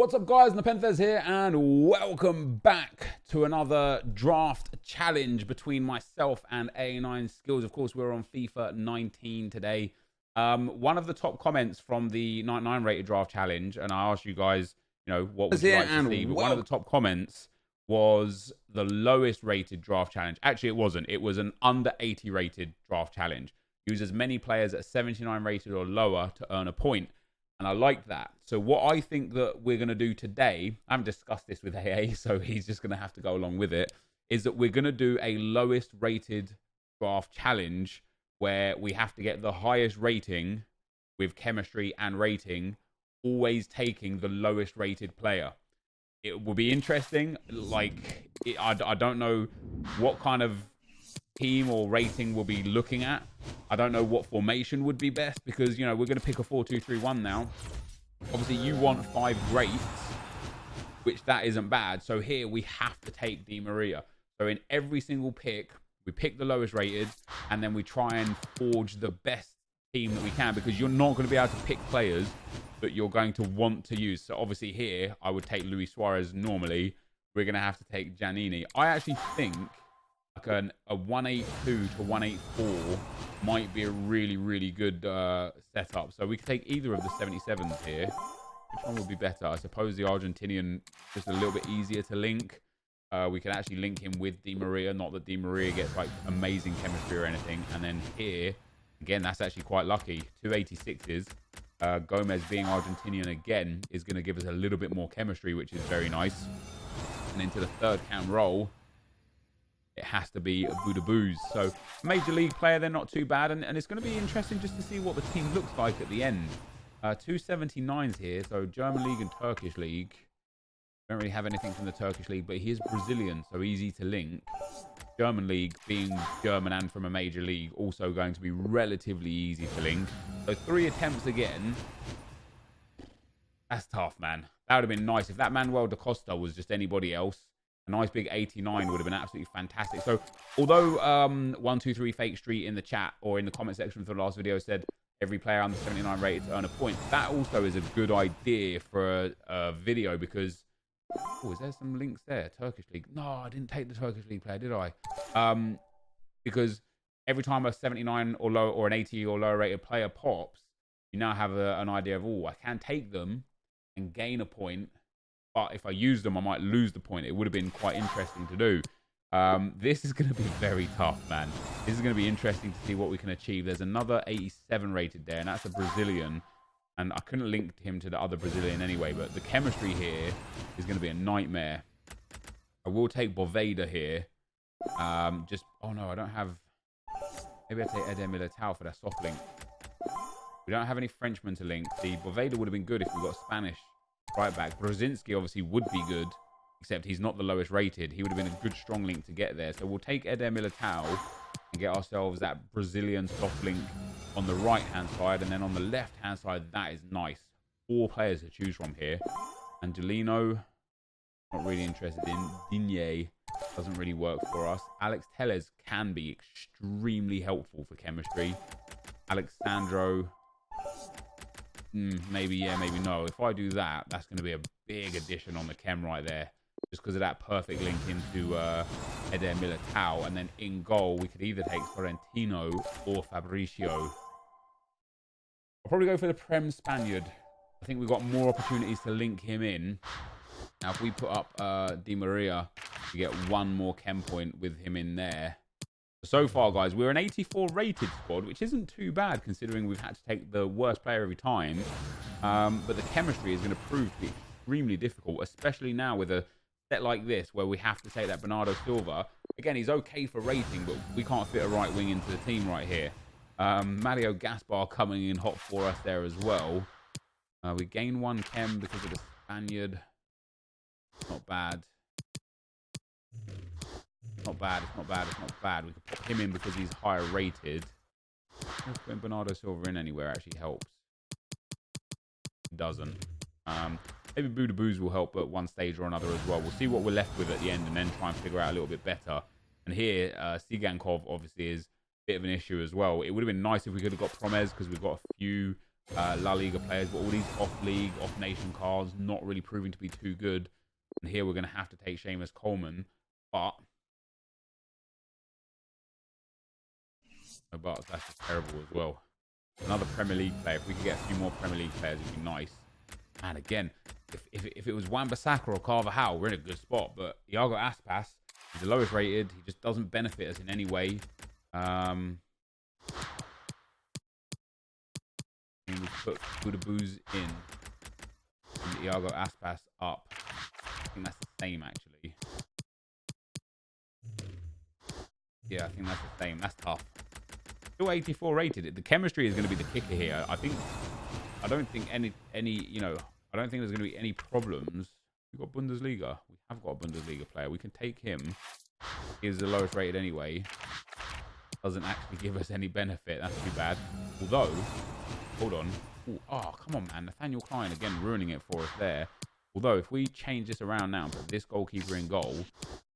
What's up, guys? NepentheZ here, and welcome back to another draft challenge between myself and A9 Skills. Of course, we're on FIFA 19 today. One of the top comments from the 99 rated draft challenge, and I asked you guys, what would you like to see? But one of the top comments was the lowest rated draft challenge. Actually, it wasn't. It was an under 80 rated draft challenge. Use as many players at 79 rated or lower to earn a point. And I like that. So what I think that we're going to do today, I haven't discussed this with AA, so he's just going to have to go along with it, is that we're going to do a lowest rated draft challenge where we have to get the highest rating with chemistry and rating, always taking the lowest rated player. It will be interesting. I don't know what kind of team or rating we'll be looking at. I don't know what formation would be best because, we're going to pick a 4-2-3-1 now. Obviously, you want 5 greats, which that isn't bad. So here we have to take Di Maria. So in every single pick, we pick the lowest rated and then we try and forge the best team that we can because you're not going to be able to pick players that you're going to want to use. So obviously here, I would take Luis Suarez normally. We're going to have to take Giannini. I actually think like a 182 to 184 might be a really, really good setup. So we could take either of the 77s here. Which one would be better? I suppose the Argentinian, just a little bit easier to link. We can actually link him with Di Maria. Not that Di Maria gets like amazing chemistry or anything. And then here, again, that's actually quite lucky. 286s. Gomez being Argentinian again is going to give us a little bit more chemistry, which is very nice. And into the third cam roll, it has to be Budaboos. So major league player, they're not too bad. And it's going to be interesting just to see what the team looks like at the end. 279s here. So German league and Turkish league. Don't really have anything from the Turkish league, but he is Brazilian, so easy to link. German league, being German and from a major league, also going to be relatively easy to link. So 3 attempts again. That's tough, man. That would have been nice. If that Manuel da Costa was just anybody else, a nice big 89 would have been absolutely fantastic. So although 123 Fake Street in the chat or in the comment section for the last video said every player under 79 rated to earn a point, that also is a good idea for a video because... Oh, is there some links there? Turkish league. No, I didn't take the Turkish league player, did I? Because every time a 79 or low or an 80 or lower rated player pops, you now have an idea of, I can take them and gain a point. But if I use them, I might lose the point. It would have been quite interesting to do. This is going to be very tough, man. This is going to be interesting to see what we can achieve. There's another 87 rated there, and that's a Brazilian. And I couldn't link him to the other Brazilian anyway, but the chemistry here is going to be a nightmare. I will take Boveda here. Oh no, I don't have... Maybe I'll take Eder Militao for that soft link. We don't have any Frenchmen to link. The Boveda would have been good if we got Spanish right back. Brzezinski obviously would be good, except he's not the lowest rated. He would have been a good strong link to get there. So we'll take Eder Militao and get ourselves that Brazilian soft link on the right-hand side. And then on the left-hand side, that is nice. 4 players to choose from here. Angelino, not really interested in. Digne doesn't really work for us. Alex Telles can be extremely helpful for chemistry. Alexandro, maybe yeah, maybe no. If I do that, that's going to be a big addition on the chem right there. Just because of that perfect link into Eder Militao. And then in goal, we could either take Sorrentino or Fabricio. I'll probably go for the Prem Spaniard. I think we've got more opportunities to link him in. Now, if we put up Di Maria, we get 1 more chem point with him in there. So far, guys, we're an 84 rated squad, which isn't too bad considering we've had to take the worst player every time. But the chemistry is going to prove to be extremely difficult, especially now with a set like this where we have to take that Bernardo Silva. Again, he's okay for rating, but we can't fit a right wing into the team right here. Mario Gaspar coming in hot for us there as well. We gain 1 chem because of the Spaniard. Not bad. Not bad, it's not bad, it's not bad. We could put him in because he's higher rated. Putting Bernardo Silva in anywhere actually helps. It doesn't. Maybe Budaboos will help at one stage or another as well. We'll see what we're left with at the end and then try and figure out a little bit better. And here, Sigankov obviously is a bit of an issue as well. It would have been nice if we could have got Promes because we've got a few La Liga players, but all these off-league, off-nation cards not really proving to be too good. And here we're going to have to take Seamus Coleman, but that's just terrible as well. Another Premier League player. If we could get a few more Premier League players, it'd be nice. And again, if it was Wan-Bissaka or Carvajal, we're in a good spot. But Iago Aspas, he's the lowest rated. He just doesn't benefit us in any way. And we put Budabuz in and Iago Aspas up. I think that's the same, actually. Yeah, I think that's the same. That's tough. Still 84 rated. The chemistry is going to be the kicker here. I don't think any I don't think there's going to be any problems. We've got Bundesliga. We have got a Bundesliga player. We can take him. He's the lowest rated anyway. Doesn't actually give us any benefit. That's too bad. Although, hold on. Ooh, oh, come on, man. Nathaniel Klein, again, ruining it for us there. Although, if we change this around now and put this goalkeeper in goal,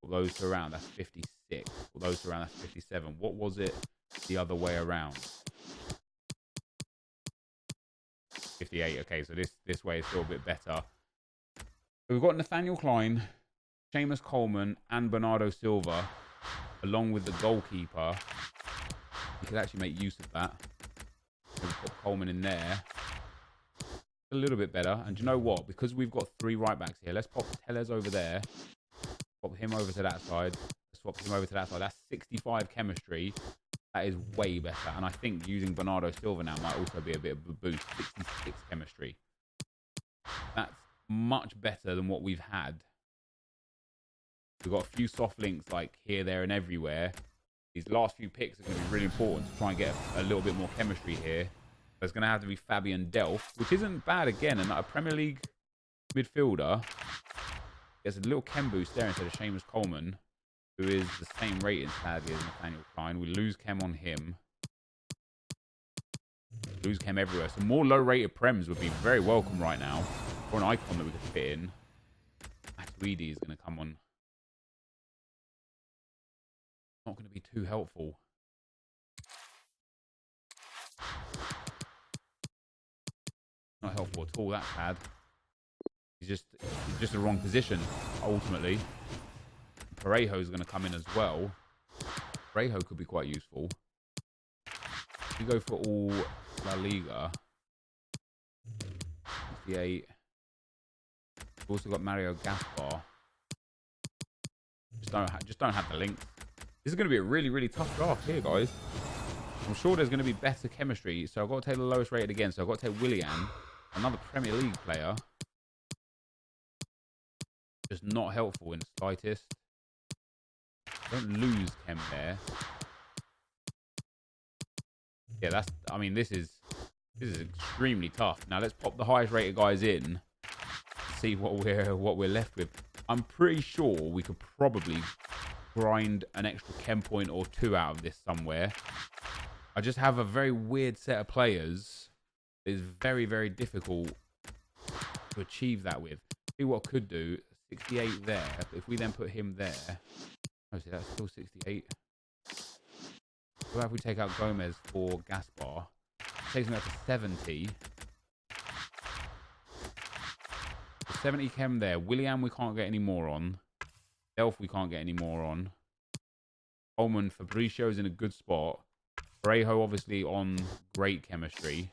all those to around, that's 56. All those to around, that's 57. What was it the other way around? 58. Okay, so this way is still a bit better. So we've got Nathaniel Klein, Seamus Coleman, and Bernardo Silva, along with the goalkeeper. We could actually make use of that. We've put Coleman in there. A little bit better. And do you know what? Because we've got 3 right backs here, let's pop Tellez over there. Swap him over to that side. Swap him over to that side. That's 65 chemistry. That is way better. And I think using Bernardo Silva now might also be a bit of a boost. 66 chemistry. That's much better than what we've had. We've got a few soft links like here, there, and everywhere. These last few picks are going to be really important to try and get a little bit more chemistry here. There's going to have to be Fabian Delph, which isn't bad again. And a Premier League midfielder gets a little chem boost there instead of Seamus Coleman, who is the same rating, sadly, as Nathaniel Klein. We lose chem on him. Lose chem everywhere. So more low-rated Prems would be very welcome right now. Or an icon that we could fit in. Matuidi is going to come on. Not going to be too helpful. Not helpful at all. That's bad. He's just the wrong position, ultimately. Parejo is going to come in as well. Parejo could be quite useful. If we go for all La Liga. 68. We've also got Mario Gaspar. Just don't have the links. This is going to be a really, really tough draft here, guys. I'm sure there's going to be better chemistry. So I've got to take the lowest rated again. So I've got to take Willian, another Premier League player. Just not helpful in the slightest. Don't lose chem there. Yeah, this is extremely tough. Now let's pop the highest rated guys in. See what we're left with. I'm pretty sure we could probably grind an extra chem point or 2 out of this somewhere. I just have a very weird set of players. It's very, very difficult to achieve that with. See what I could do. 68 there. If we then put him there. Oh, see, that's still 68. What if we take out Gomez for Gaspar? It takes me up to 70. 70 chem there. Willian we can't get any more on. Delph we can't get any more on. Coleman, Fabricio's in a good spot. Parejo obviously on great chemistry.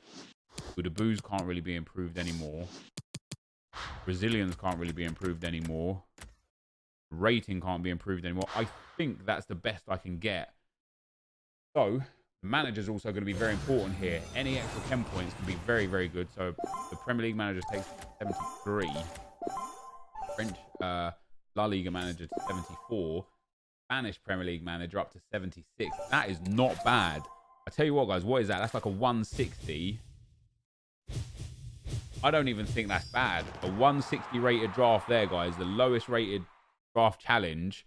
Budabuz can't really be improved anymore. Brazilians can't really be improved anymore. Rating can't be improved anymore. I think that's the best I can get. So, the manager's also going to be very important here. Any extra chem points can be very, very good. So, the Premier League manager takes 73. French La Liga manager to 74. Spanish Premier League manager up to 76. That is not bad. I tell you what, guys, what is that? That's like a 160. I don't even think that's bad. A 160 rated draft there, guys. The lowest rated draft challenge.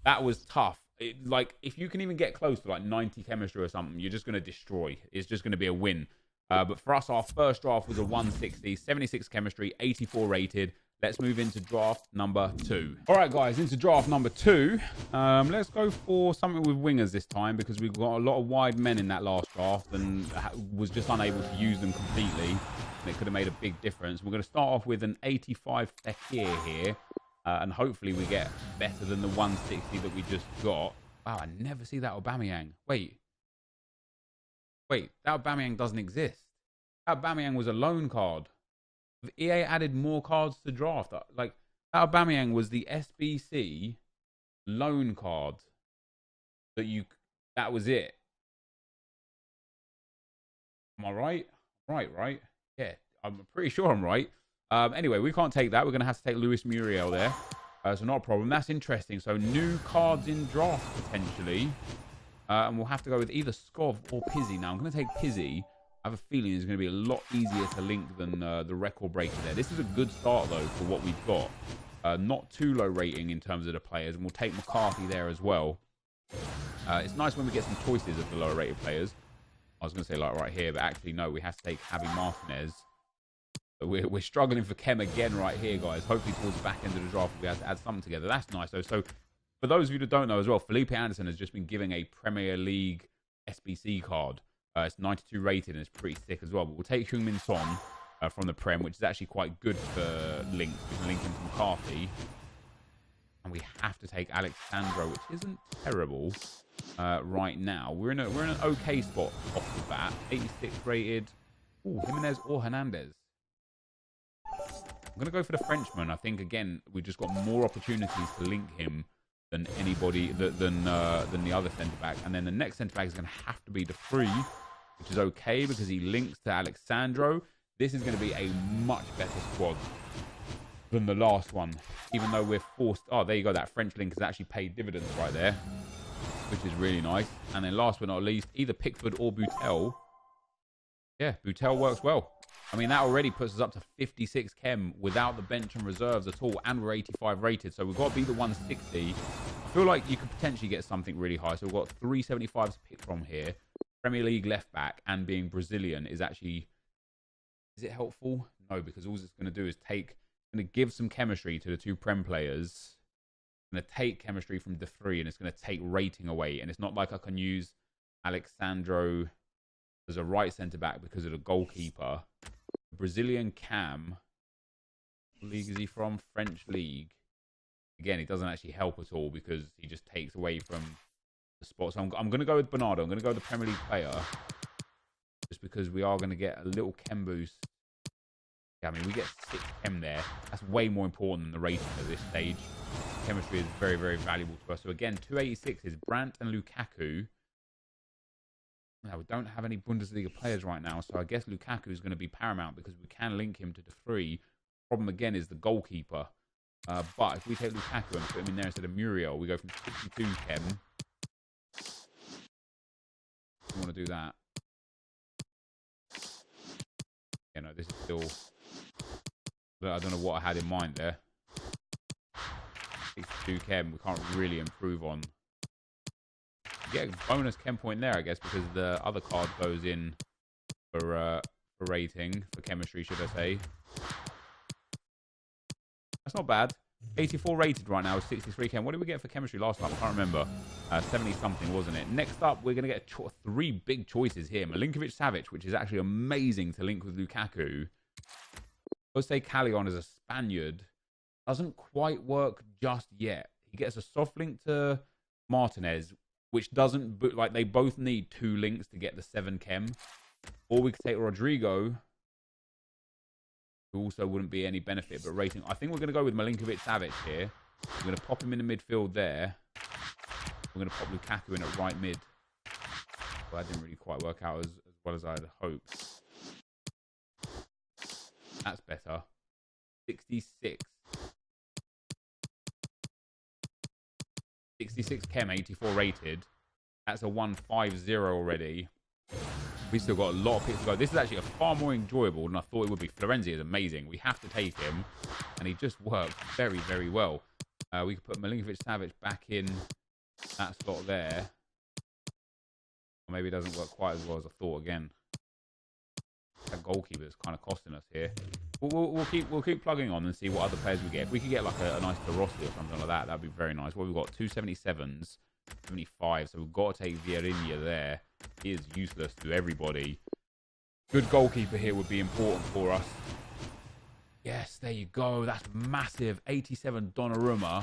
That was tough. Like, if you can even get close to like 90 chemistry or something, you're just going to destroy. It's just going to be a win. But for us, our first draft was a 160, 76 chemistry, 84 rated. let's move into draft number 2. All right, guys, into draft number 2. Let's go for something with wingers this time because we've got a lot of wide men in that last draft and was just unable to use them completely. And it could have made a big difference. We're going to start off with an 85 Fekir here. And hopefully we get better than the 160 that we just got. Wow, I never see that Aubameyang. Wait, that Aubameyang doesn't exist. That Aubameyang was a loan card. EA added more cards to draft. Like, that Aubameyang was the SBC loan card that was it. Am I right? Right. Yeah, I'm pretty sure I'm right. Anyway, we can't take that. We're going to have to take Luis Muriel there. So not a problem. That's interesting. So new cards in draft, potentially. And we'll have to go with either Skov or Pizzi. Now, I'm going to take Pizzi. I have a feeling it's going to be a lot easier to link than the record breaker there. This is a good start, though, for what we've got. Not too low rating in terms of the players. And we'll take McCarthy there as well. It's nice when we get some choices of the lower rated players. I was going to say like right here, but actually, no, we have to take Javi Martinez. We're struggling for Chem again right here, guys. Hopefully towards the back end of the draft, we'll be able to add something together. That's nice, though. So for those of you that don't know as well, Felipe Anderson has just been giving a Premier League SBC card. It's 92 rated and it's pretty sick as well. But we'll take Heung-min Son from the Prem, which is actually quite good for links. We can link him to McCarthy. And we have to take Alexandro, which isn't terrible right now. We're in an okay spot off the bat. 86 rated. Ooh, Jimenez or Hernandez. I'm going to go for the Frenchman. I think, again, we've just got more opportunities to link him than anybody, than the other centre-back. And then the next centre-back is going to have to be De Vrij, which is okay because he links to Alexandro. This is going to be a much better squad than the last one, even though we're forced... Oh, there you go. That French link has actually paid dividends right there, which is really nice. And then last but not least, either Pickford or Butel. Yeah, Butel works well. I mean, that already puts us up to 56 Chem without the bench and reserves at all, and we're 85 rated, so we've got to be the 160. I feel like you could potentially get something really high, so we've got 375 to pick from here. Premier League left back and being Brazilian is actually... Is it helpful? No, because all it's going to do is going to give some chemistry to the two Prem players. It's going to take chemistry from De Vrij, and it's going to take rating away, and it's not like I can use Alexandro as a right centre-back because of the goalkeeper. Brazilian Cam. What league is he from? French league. Again, it doesn't actually help at all because he just takes away from the spot. So I'm going to go with Bernardo. I'm going to go with the Premier League player. Just because we are going to get a little Chem boost. Yeah, I mean, we get 6 Chem there. That's way more important than the rating at this stage. Chemistry is very, very valuable to us. So again, 286 is Brandt and Lukaku. Now, we don't have any Bundesliga players right now, so I guess Lukaku is going to be paramount because we can link him to De Vrij. Problem, again, is the goalkeeper. But if we take Lukaku and put him in there instead of Muriel, we go from 62 Chem. We want to do that. Yeah, no, this is still... I don't know what I had in mind there. 62 Chem, we can't really improve on. Get a bonus Chem point there, I guess, because the other card goes in for rating, for chemistry, should I say. That's not bad. 84 rated right now with 63 Chem. What did we get for chemistry last time? I can't remember. 70-something, wasn't it? Next up, we're going to get 3 big choices here. Milinkovic-Savic, which is actually amazing to link with Lukaku. Jose Callejon as a Spaniard. Doesn't quite work just yet. He gets a soft link to Martinez, which doesn't... Like, they both need 2 links to get the 7 Chem. Or we could take Rodrigo, who also wouldn't be any benefit, but rating... I think we're going to go with Milinkovic-Savic here. We're going to pop him in the midfield there. We're going to pop Lukaku in at right mid. Well, that didn't really quite work out as well as I had hoped. That's better. 66. 66 Chem, 84 rated. That's a 150 already. We still got a lot of picks to go. This is actually a far more enjoyable than I thought it would be. Florenzi is amazing. We have to take him. And he just works very, very well. We could put Milinkovic-Savic back in that slot there. Or maybe it doesn't work quite as well as I thought again. That goalkeeper is kind of costing us here. We'll keep plugging on and see what other players we get. If we could get like a nice Rossi or something like that, that'd be very nice. Well, we've got 277s, 75. So we've got to take Vierinha there. He is useless to everybody. Good goalkeeper here would be important for us. Yes, there you go. That's massive. 87 Donnarumma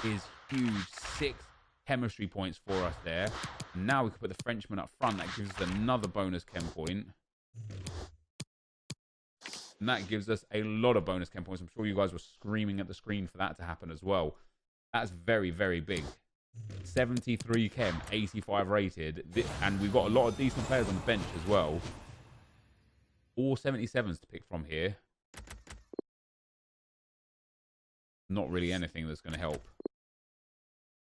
is huge. 6 chemistry points for us there. And now we can put the Frenchman up front. That gives us another bonus chem point. And that gives us a lot of bonus chem points. I'm sure you guys were screaming at the screen for that to happen as well. That's very, very big. 73 chem, 85 rated. And we've got a lot of decent players on the bench as well. All 77s to pick from here. Not really anything that's going to help.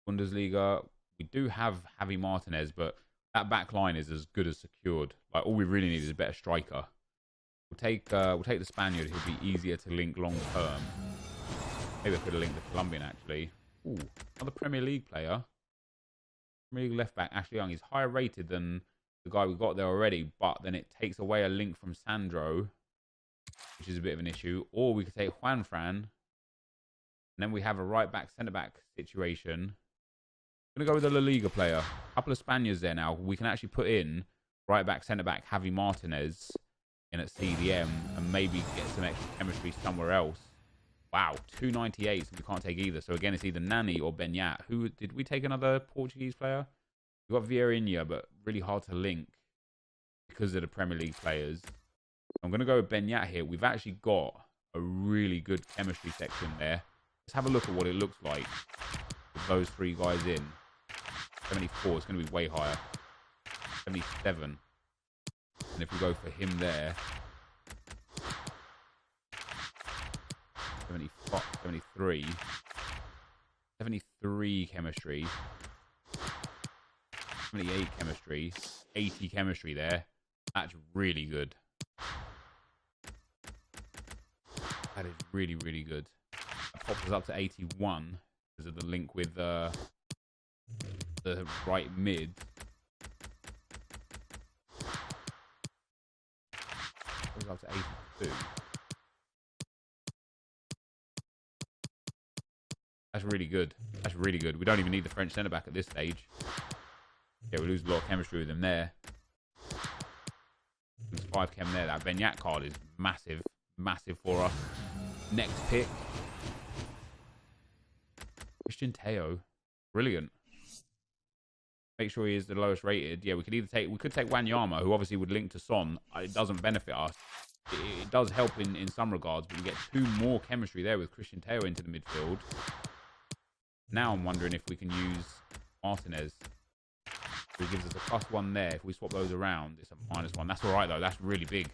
Bundesliga, we do have Javi Martinez, but that back line is as good as secured. Like, all we really need is a better striker. We'll take the Spaniard. He'll be easier to link long term. Maybe I could have linked the Colombian actually. Ooh, another Premier League player. Premier League left back Ashley Young. He's higher rated than the guy we got there already, but then it takes away a link from Sandro, which is a bit of an issue. Or we could take Juan Fran, and then we have a right back, centre back situation. I'm gonna go with a La Liga player. A couple of Spaniards there now. We can actually put in right back, centre back Javi Martinez in at CDM and maybe get some extra chemistry somewhere else. Wow, 298, so we can't take either. So again, it's either Nani or Benyat. Who did we take? Another Portuguese player? We've got Vierinha, but really hard to link because of the Premier League players. I'm going to go with Benyat here. We've actually got a really good chemistry section there. Let's have a look at what it looks like with those 3 guys in. 74, it's going to be way higher. 77. And if we go for him there, 75, 73. 73 chemistry. 78 chemistry. 80 chemistry there. That's really good. That is really, really good. That pops us up to 81 because of the link with the right mid. Goes up to 82. That's really good. That's really good. We don't even need the French centre back at this stage. Yeah, we lose a lot of chemistry with him there. There's 5 chem there. That Benyat card is massive. Massive for us. Next pick. Christian Teo. Brilliant. Make sure he is the lowest rated. Yeah, we could take Wanyama, who obviously would link to Son. It doesn't benefit us. It does help in some regards, but we get 2 more chemistry there with Christian Teo into the midfield. Now I'm wondering if we can use Martinez. So he gives us a +1 there. If we swap those around, it's a -1. That's all right, though. That's really big.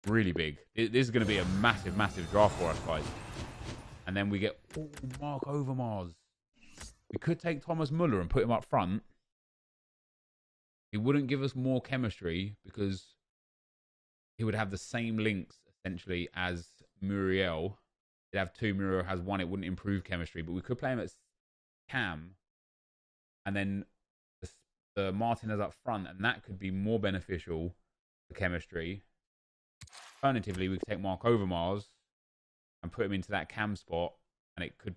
Really big. This is going to be a massive, massive draft for us, guys. And then we get Mark Overmars. We could take Thomas Muller and put him up front. He wouldn't give us more chemistry because he would have the same links, essentially, as Muriel. He'd have 2, Muriel has 1. It wouldn't improve chemistry. But we could play him at Cam. And then the Martinez up front. And that could be more beneficial for chemistry. Alternatively, we could take Mark Overmars and put him into that Cam spot. And it could...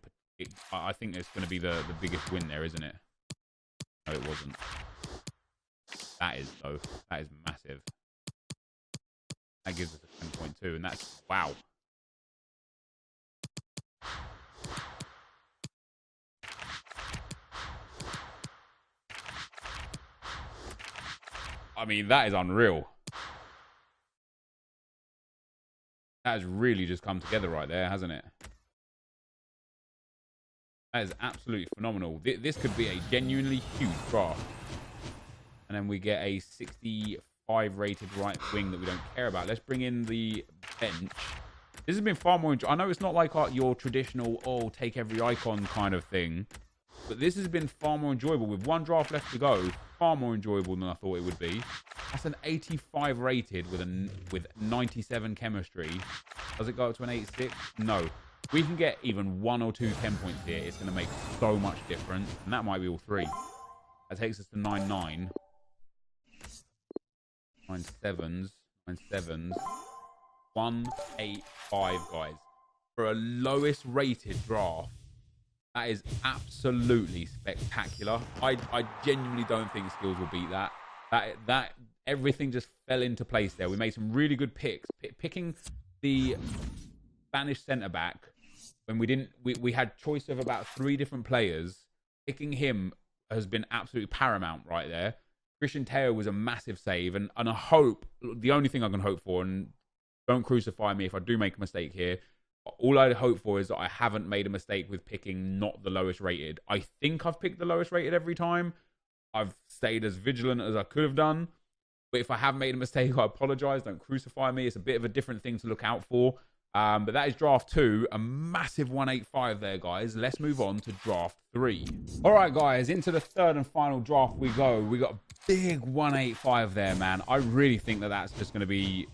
I think it's going to be the biggest win there, isn't it? No, it wasn't. That is, though. That is massive. That gives us a 10.2, and that's... Wow. I mean, that is unreal. That has really just come together right there, hasn't it? That is absolutely phenomenal. This could be a genuinely huge draft. And then we get a 65 rated right wing that we don't care about. Let's bring in the bench. This has been far more... I know it's not like your traditional, oh, take every icon kind of thing. But this has been far more enjoyable. With 1 draft left to go, far more enjoyable than I thought it would be. That's an 85 rated with 97 chemistry. Does it go up to an 86? No. We can get even 1 or 2 chem points here. It's going to make so much difference. And that might be all 3. That takes us to 9-9. 9 7s. 9 7s. 185, guys. For a lowest rated draft, that is absolutely spectacular. I genuinely don't think Skills will beat that. That everything just fell into place there. We made some really good picks. Picking the Spanish centre-back when we had choice of about 3 different players. Picking him has been absolutely paramount right there. Christian Teo was a massive save, and I hope, the only thing I can hope for, and don't crucify me if I do make a mistake here, all I hope for is that I haven't made a mistake with picking not the lowest rated. I think I've picked the lowest rated every time. I've stayed as vigilant as I could have done. But if I have made a mistake, I apologize. Don't crucify me. It's a bit of a different thing to look out for. But that is draft 2. A massive 185 there, guys. Let's move on to draft 3. All right, guys. Into the 3rd and final draft we go. We got a big 185 there, man. I really think that that's just going to be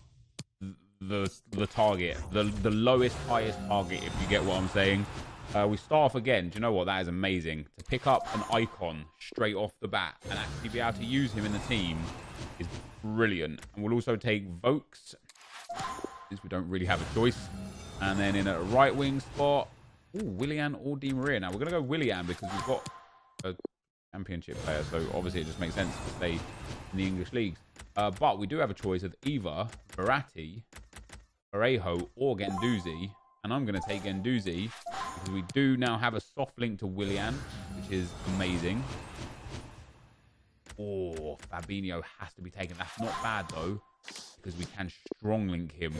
the target. The lowest, highest target, if you get what I'm saying. We start off again. Do you know what? That is amazing. To pick up an icon straight off the bat and actually be able to use him in the team is brilliant. And we'll also take Vokes, since we don't really have a choice. And then in a right wing spot, Willian or Di Maria. Now, we're going to go Willian because we've got a championship player. So, obviously, it just makes sense to stay in the English leagues. But we do have a choice of either Verratti, Parejo, or Guendouzi. And I'm going to take Guendouzi because we do now have a soft link to Willian, which is amazing. Oh, Fabinho has to be taken. That's not bad, though, because we can strong link him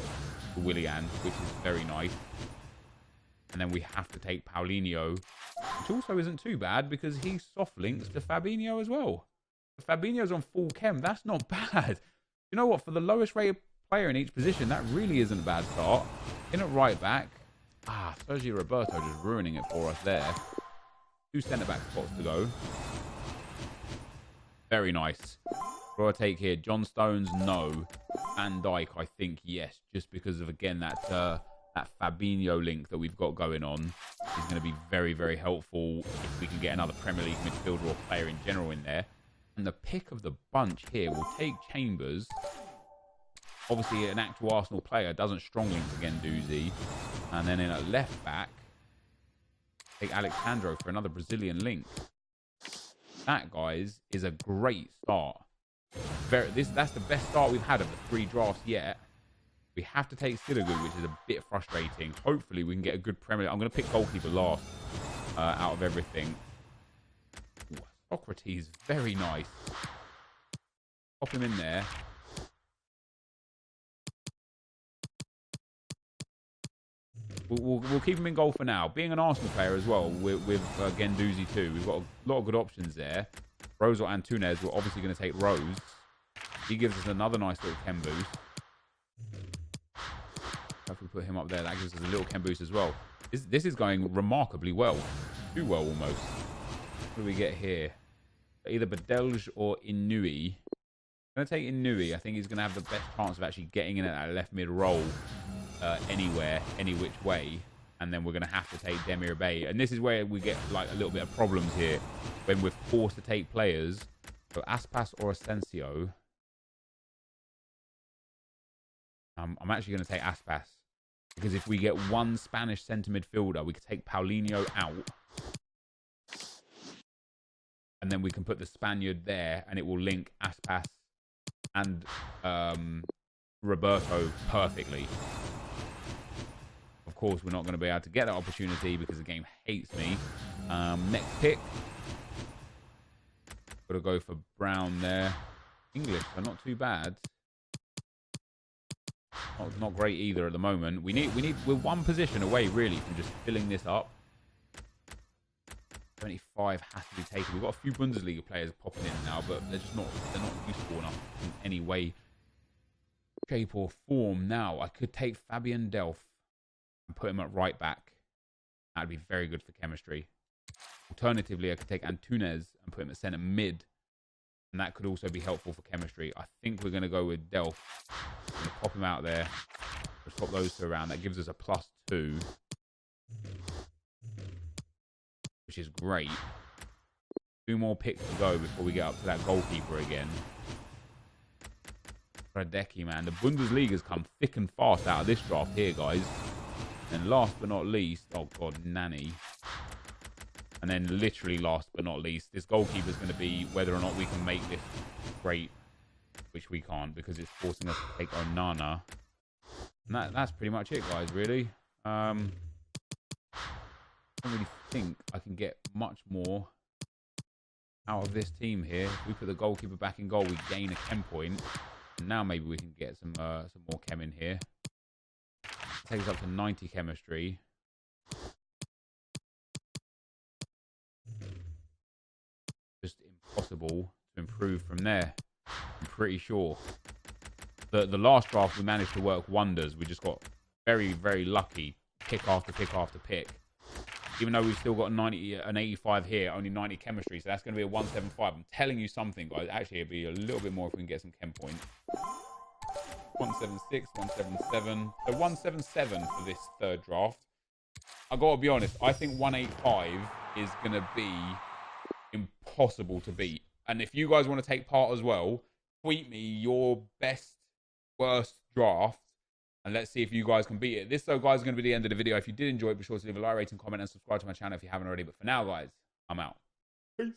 to Willian, which is very nice. And then we have to take Paulinho, which also isn't too bad because he soft links to Fabinho as well. If Fabinho's on full chem, that's not bad. You know what? For the lowest rated player in each position, that really isn't a bad start. In at right back. Sergio Roberto just ruining it for us there. 2 centre-back spots to go. Very nice. What do I take here? John Stones, no. Van Dijk, I think, yes. Just because of, again, that Fabinho link that we've got going on is going to be very, very helpful if we can get another Premier League midfielder or player in general in there. And the pick of the bunch here will take Chambers. Obviously, an actual Arsenal player doesn't strong link to Guendouzi. And then in a left back, take Alexandro for another Brazilian link. That, guys, is a great start. That's the best start we've had of the 3 drafts yet. We have to take Sidigu, which is a bit frustrating. Hopefully, we can get a good Premier League. I'm going to pick goalkeeper last out of everything. Ooh, Socrates, very nice. Pop him in there. We'll keep him in goal for now. Being an Arsenal player as well, with Guendouzi too, we've got a lot of good options there. Rose or Antunes, we're obviously going to take Rose. He gives us another nice little chem boost. If we put him up there, that gives us a little chem boost as well. This is going remarkably well. Too well, almost. What do we get here? Either Badelj or Inui. I'm going to take Inui. I think he's going to have the best chance of actually getting in at that left mid role. Anywhere, any which way, and then we're going to have to take Demir Bay. And this is where we get like a little bit of problems here when we're forced to take players. So Aspas or Asensio. I'm actually going to take Aspas because if we get one Spanish centre midfielder, we could take Paulinho out, and then we can put the Spaniard there, and it will link Aspas and Roberto perfectly. Of course, we're not going to be able to get that opportunity because the game hates me. Next pick. Got to go for Brown there. English, but not too bad. Not great either at the moment. We're one position away really from just filling this up. 25 has to be taken. We've got a few Bundesliga players popping in now, but they're not useful enough in any way, shape or form. Now I could take Fabian Delph and put him at right back. That'd be very good for chemistry. Alternatively, I could take Antunes and put him at centre mid, and that could also be helpful for chemistry. I think we're going to go with Delph. I'm going to pop him out there. We'll swap those 2 around. That gives us a +2, which is great. 2 more picks to go before we get up to that goalkeeper again. Radecki, man. The Bundesliga's come thick and fast out of this draft here, guys. And last but not least, oh god, Nani. And then literally last but not least, this goalkeeper's going to be whether or not we can make this great, which we can't because it's forcing us to take Onana. And that's pretty much it, guys, really. I don't really think I can get much more out of this team here. If we put the goalkeeper back in goal, we gain a chem point. And now maybe we can get some more chem in here. Takes us up to 90 chemistry. Just impossible to improve from there. I'm pretty sure. The last draft we managed to work wonders. We just got very, very lucky. Pick after pick after pick. Even though we've still got an 85 here, only 90 chemistry. So that's going to be a 175. I'm telling you something, guys. Actually, it'll be a little bit more if we can get some chem points. 176, 177. So 177 for this third draft. I got to be honest. I think 185 is going to be impossible to beat. And if you guys want to take part as well, tweet me your best, worst draft. And let's see if you guys can beat it. This, though, guys, is going to be the end of the video. If you did enjoy it, be sure to leave a like, rating, comment, and subscribe to my channel if you haven't already. But for now, guys, I'm out. Peace.